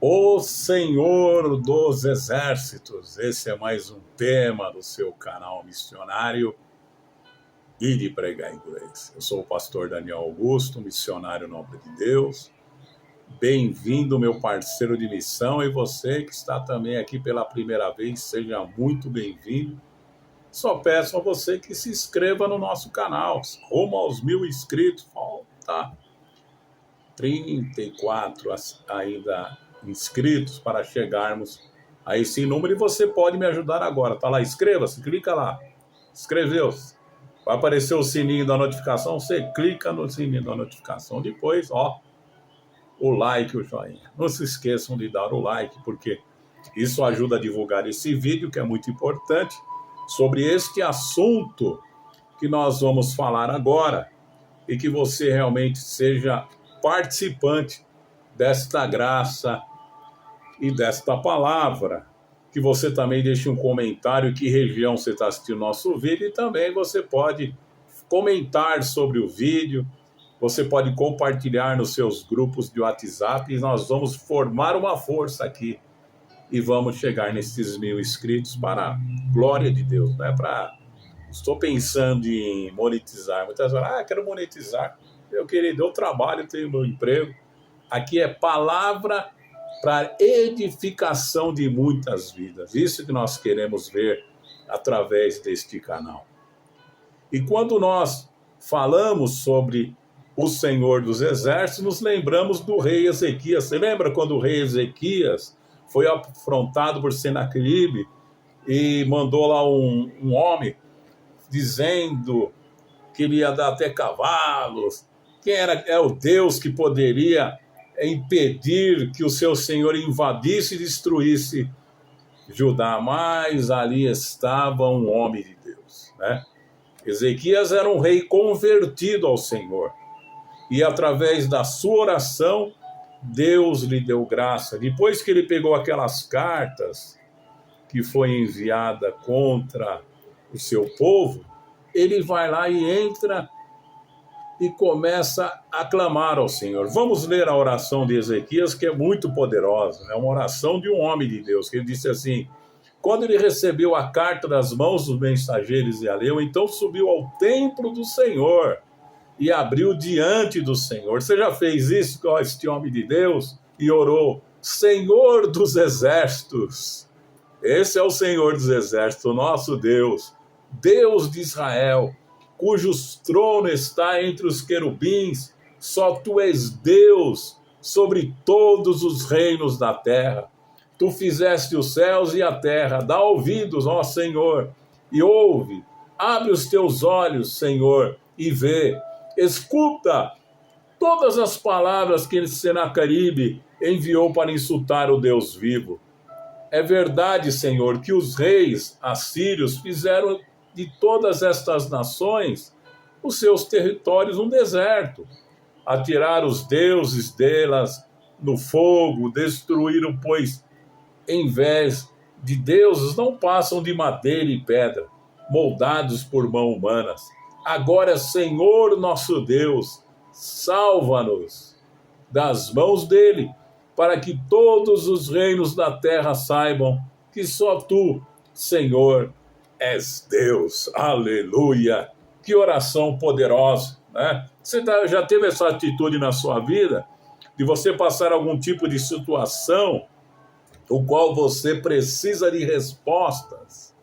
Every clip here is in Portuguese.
O Senhor dos Exércitos, esse é mais um tema do seu canal missionário e de pregar inglês. Eu sou o pastor Daniel Augusto, missionário nobre de Deus. Bem-vindo, meu parceiro de missão, e você que está também aqui pela primeira vez, seja muito bem-vindo. Só peço a você que se inscreva no nosso canal, rumo aos 1.000 inscritos, falta 34 ainda inscritos para chegarmos a esse número, e você pode me ajudar agora, tá lá, inscreva-se, clica lá, inscreveu-se, vai aparecer o sininho da notificação, você clica no sininho da notificação, depois, o like, o joinha, não se esqueçam de dar o like, porque isso ajuda a divulgar esse vídeo, que é muito importante, sobre este assunto que nós vamos falar agora, e que você realmente seja participante desta graça e desta palavra, que você também deixe um comentário que região você está assistindo nosso vídeo, e também você pode comentar sobre o vídeo, você pode compartilhar nos seus grupos de WhatsApp, e nós vamos formar uma força aqui, e vamos chegar nesses 1.000 inscritos para a glória de Deus, né? Estou pensando em monetizar, muitas vezes, quero monetizar, meu querido, eu trabalho, tenho meu emprego, aqui é palavra para edificação de muitas vidas. Isso que nós queremos ver através deste canal. E quando nós falamos sobre o Senhor dos Exércitos, nos lembramos do rei Ezequias. Você lembra quando o rei Ezequias foi afrontado por Senaqueribe e mandou lá um homem dizendo que ele ia dar até cavalos? Quem é o Deus que poderia impedir que o seu Senhor invadisse e destruísse Judá? Mas ali estava um homem de Deus, né? Ezequias era um rei convertido ao Senhor, e através da sua oração, Deus lhe deu graça. Depois que ele pegou aquelas cartas que foi enviada contra o seu povo, ele vai lá e entra e começa a clamar ao Senhor. Vamos ler a oração de Ezequias, que é muito poderosa. É uma oração de um homem de Deus, que ele disse assim: quando ele recebeu a carta das mãos dos mensageiros e a leu, então subiu ao templo do Senhor e abriu diante do Senhor. Você já fez isso com este homem de Deus? E orou: Senhor dos Exércitos. Esse é o Senhor dos Exércitos, o nosso Deus, Deus de Israel, cujo trono está entre os querubins. Só tu és Deus sobre todos os reinos da terra. Tu fizeste os céus e a terra. Dá ouvidos, ó Senhor, e ouve. Abre os teus olhos, Senhor, e vê. Escuta todas as palavras que Senaqueribe enviou para insultar o Deus vivo. É verdade, Senhor, que os reis assírios fizeram de todas estas nações os seus territórios um deserto. Atiraram os deuses delas no fogo, destruíram, pois, em vez de deuses, não passam de madeira e pedra, moldados por mãos humanas. Agora, Senhor nosso Deus, salva-nos das mãos dele, para que todos os reinos da terra saibam que só tu, Senhor, és Deus. Aleluia! Que oração poderosa, né? Você já teve essa atitude na sua vida, de você passar algum tipo de situação o qual você precisa de respostas,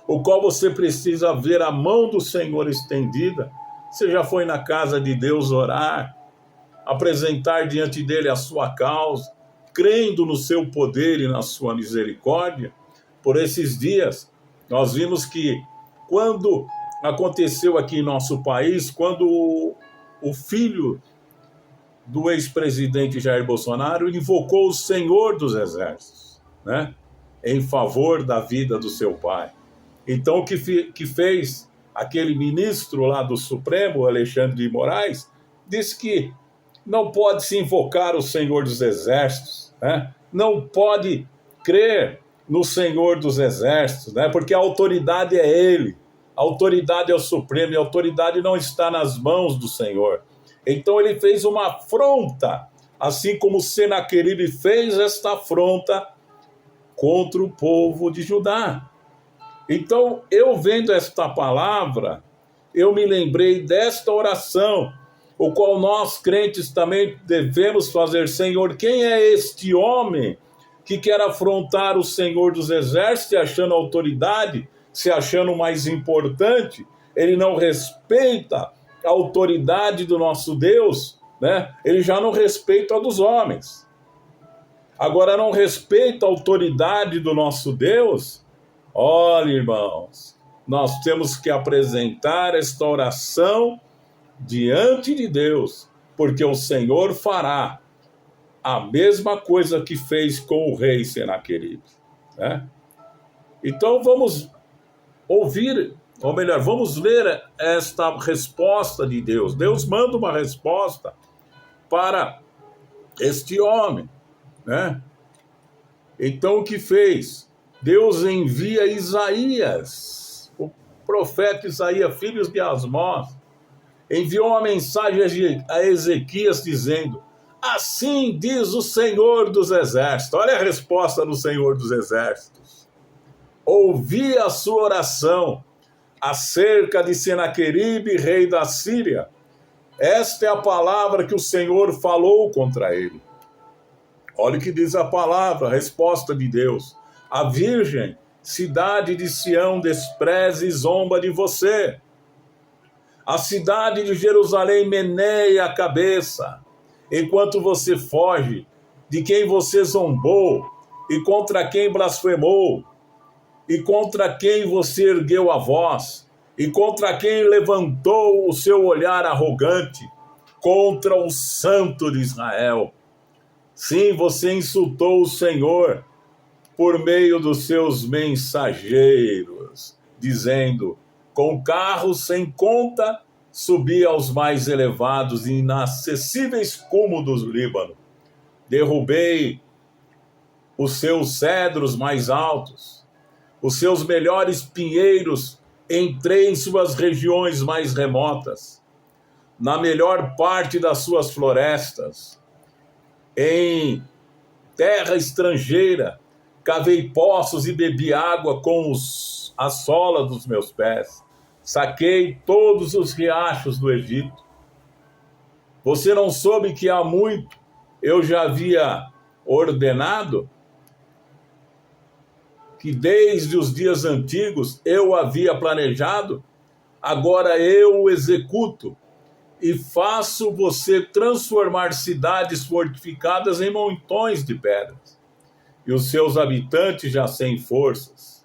o qual você precisa ver a mão do Senhor estendida? Você já foi na casa de Deus orar, apresentar diante dele a sua causa, crendo no seu poder e na sua misericórdia? Por esses dias, nós vimos que quando aconteceu aqui em nosso país, quando o filho do ex-presidente Jair Bolsonaro invocou o Senhor dos Exércitos, né, em favor da vida do seu pai. Então, o que fez aquele ministro lá do Supremo, Alexandre de Moraes, disse que não pode se invocar o Senhor dos Exércitos, né? Não pode crer no Senhor dos Exércitos, né? Porque a autoridade é ele, a autoridade é o Supremo, e a autoridade não está nas mãos do Senhor. Então ele fez uma afronta assim como Senaqueribe fez esta afronta contra o povo de Judá. Então, eu vendo esta palavra, eu me lembrei desta oração, o qual nós crentes também devemos fazer. Senhor, quem é este homem que quer afrontar o Senhor dos Exércitos, achando autoridade, se achando mais importante? Ele não respeita a autoridade do nosso Deus, né? Ele já não respeita a dos homens. Agora, não respeita a autoridade do nosso Deus? Olha, irmãos, nós temos que apresentar esta oração diante de Deus, porque o Senhor fará a mesma coisa que fez com o rei Senaqueribe, né? Então vamos ouvir, ou melhor, vamos ler esta resposta de Deus. Deus manda uma resposta para este homem, né? Então o que fez? Deus envia Isaías, o profeta Isaías, filho de Asmós, enviou uma mensagem a Ezequias dizendo: assim diz o Senhor dos Exércitos. Olha a resposta do Senhor dos Exércitos. Ouvi a sua oração acerca de Senaqueribe, rei da Síria. Esta é a palavra que o Senhor falou contra ele. Olha o que diz a palavra, a resposta de Deus. A virgem, cidade de Sião, despreza e zomba de você. A cidade de Jerusalém meneia a cabeça, enquanto você foge de quem você zombou, e contra quem blasfemou, e contra quem você ergueu a voz, e contra quem levantou o seu olhar arrogante, contra o Santo de Israel. Sim, você insultou o Senhor por meio dos seus mensageiros, dizendo: com carros sem conta, subi aos mais elevados e inacessíveis cômodos do Líbano. Derrubei os seus cedros mais altos, os seus melhores pinheiros, entrei em suas regiões mais remotas, na melhor parte das suas florestas, em terra estrangeira, cavei poços e bebi água com a sola dos meus pés. Saquei todos os riachos do Egito. Você não soube que há muito eu já havia ordenado? Que desde os dias antigos eu havia planejado? Agora eu o executo e faço você transformar cidades fortificadas em montões de pedras, e os seus habitantes já sem forças,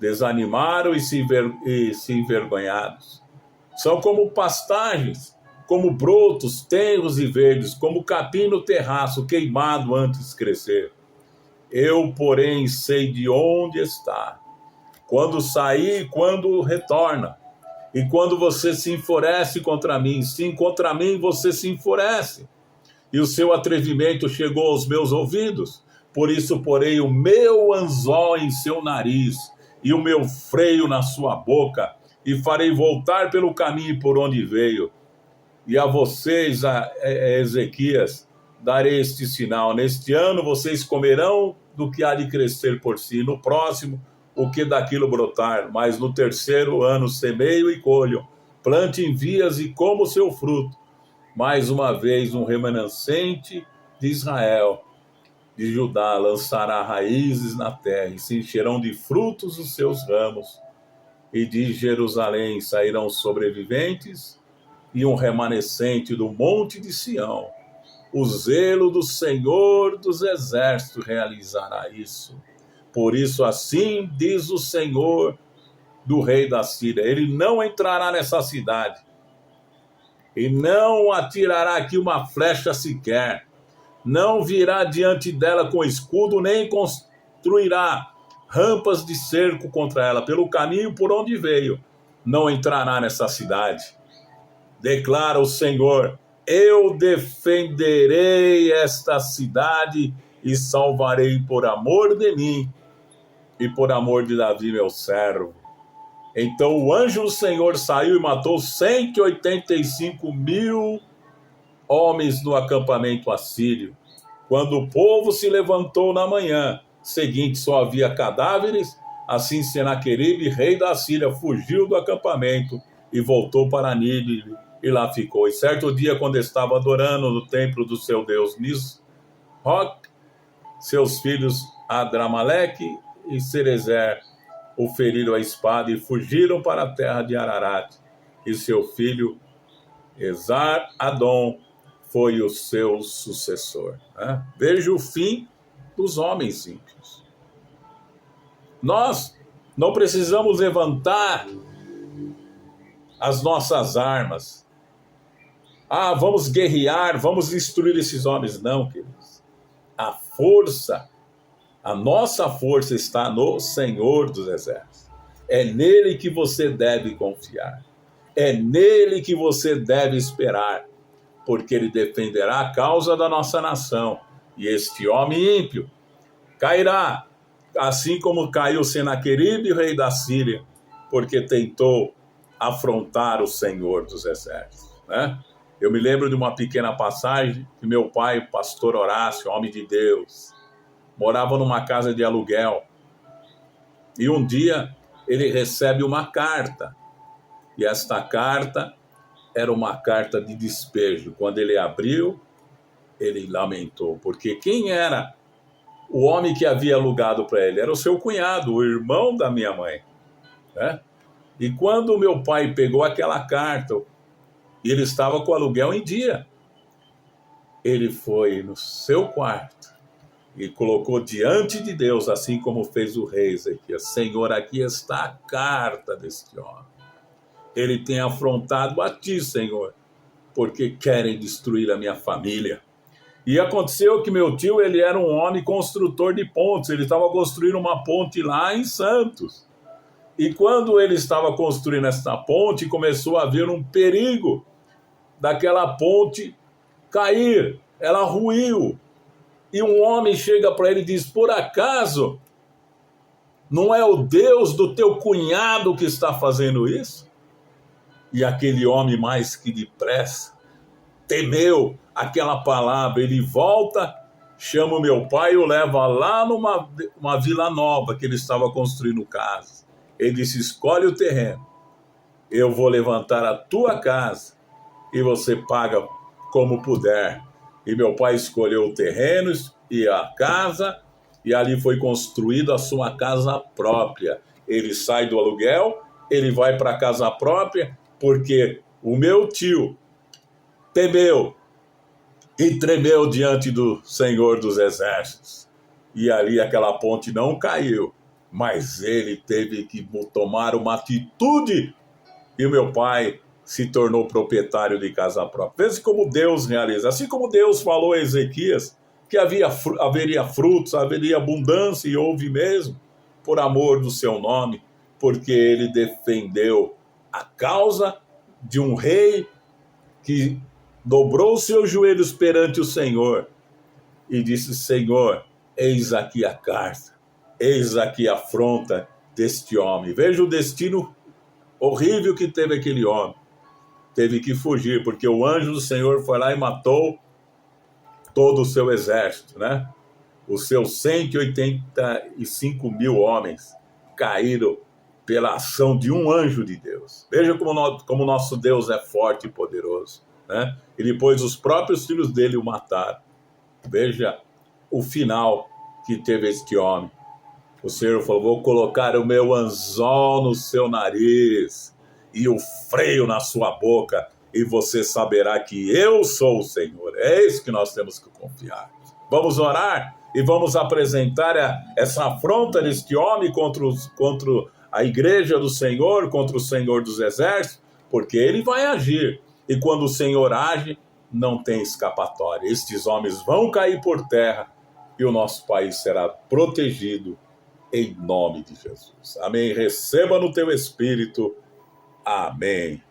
desanimaram e se envergonhados. São como pastagens, como brotos tenros e verdes, como capim no terraço queimado antes de crescer. Eu, porém, sei de onde está, quando sair e quando retorna. E quando você se enfurece contra mim, sim, contra mim você se enfurece. E o seu atrevimento chegou aos meus ouvidos. Por isso porei o meu anzol em seu nariz e o meu freio na sua boca, e farei voltar pelo caminho por onde veio. E a vocês, a Ezequias, darei este sinal: neste ano vocês comerão do que há de crescer por si, no próximo o que daquilo brotar, mas no terceiro ano semeio e colho, plante em vias e coma o seu fruto. Mais uma vez um remanescente de Israel, de Judá, lançará raízes na terra, e se encherão de frutos os seus ramos, e de Jerusalém sairão sobreviventes e um remanescente do monte de Sião. O zelo do Senhor dos Exércitos realizará isso. Por isso, assim diz o Senhor do rei da Síria: ele não entrará nessa cidade, e não atirará aqui uma flecha sequer, não virá diante dela com escudo, nem construirá rampas de cerco contra ela. Pelo caminho por onde veio, não entrará nessa cidade. Declara o Senhor: eu defenderei esta cidade e salvarei por amor de mim e por amor de Davi, meu servo. Então o anjo do Senhor saiu e matou 185.000 homens no acampamento assírio. Quando o povo se levantou na manhã seguinte, só havia cadáveres. Assim Senaqueribe, rei da Síria, fugiu do acampamento e voltou para Nínive, e lá ficou. E certo dia, quando estava adorando no templo do seu deus Nisroch, seus filhos Adramaleque e Cerezer o feriram a espada e fugiram para a terra de Ararat. E seu filho Esar-Adom foi o seu sucessor. Veja o fim dos homens ímpios. Nós não precisamos levantar as nossas armas. Vamos guerrear, vamos destruir esses homens. Não, queridos. A nossa força está no Senhor dos Exércitos. É nele que você deve confiar. É nele que você deve esperar, porque ele defenderá a causa da nossa nação. E este homem ímpio cairá, assim como caiu Senaqueribe, rei da Síria, porque tentou afrontar o Senhor dos Exércitos. Eu me lembro de uma pequena passagem que meu pai, o pastor Horácio, homem de Deus, morava numa casa de aluguel. E um dia ele recebe uma carta. E esta carta era uma carta de despejo. Quando ele abriu, ele lamentou, porque quem era o homem que havia alugado para ele? Era o seu cunhado, o irmão da minha mãe. E quando meu pai pegou aquela carta, e ele estava com o aluguel em dia, ele foi no seu quarto e colocou diante de Deus, assim como fez o rei Ezequias: Senhor, aqui está a carta deste homem. Ele tem afrontado a ti, Senhor, porque querem destruir a minha família. E aconteceu que meu tio, ele era um homem construtor de pontes. Ele estava construindo uma ponte lá em Santos. E quando ele estava construindo essa ponte, começou a haver um perigo daquela ponte cair. Ela ruiu. E um homem chega para ele e diz: por acaso não é o Deus do teu cunhado que está fazendo isso? E aquele homem, mais que depressa, temeu aquela palavra. Ele volta, chama o meu pai e o leva lá numa vila nova que ele estava construindo casa. Ele disse: escolhe o terreno, eu vou levantar a tua casa e você paga como puder. E meu pai escolheu o terreno e a casa, e ali foi construída a sua casa própria. Ele sai do aluguel, ele vai para a casa própria, porque o meu tio temeu e tremeu diante do Senhor dos Exércitos. E ali aquela ponte não caiu, mas ele teve que tomar uma atitude, e o meu pai se tornou proprietário de casa própria. Veja como Deus realiza. Assim como Deus falou a Ezequias que haveria frutos, haveria abundância, e houve mesmo, por amor do seu nome, porque ele defendeu a causa de um rei que dobrou seus joelhos perante o Senhor e disse: Senhor, eis aqui a carta, eis aqui a afronta deste homem. Veja o destino horrível que teve aquele homem. Teve que fugir, porque o anjo do Senhor foi lá e matou todo o seu exército, Os seus 185 mil homens caíram pela ação de um anjo de Deus. Veja como nosso Deus é forte e poderoso, E depois os próprios filhos dele o mataram. Veja o final que teve este homem. O Senhor falou: vou colocar o meu anzol no seu nariz e o freio na sua boca, e você saberá que eu sou o Senhor. É isso que nós temos que confiar. Vamos orar e vamos apresentar essa afronta deste homem contra a igreja do Senhor, contra o Senhor dos Exércitos, porque ele vai agir. E quando o Senhor age, não tem escapatória. Estes homens vão cair por terra e o nosso país será protegido em nome de Jesus. Amém. Receba no teu espírito. Amém.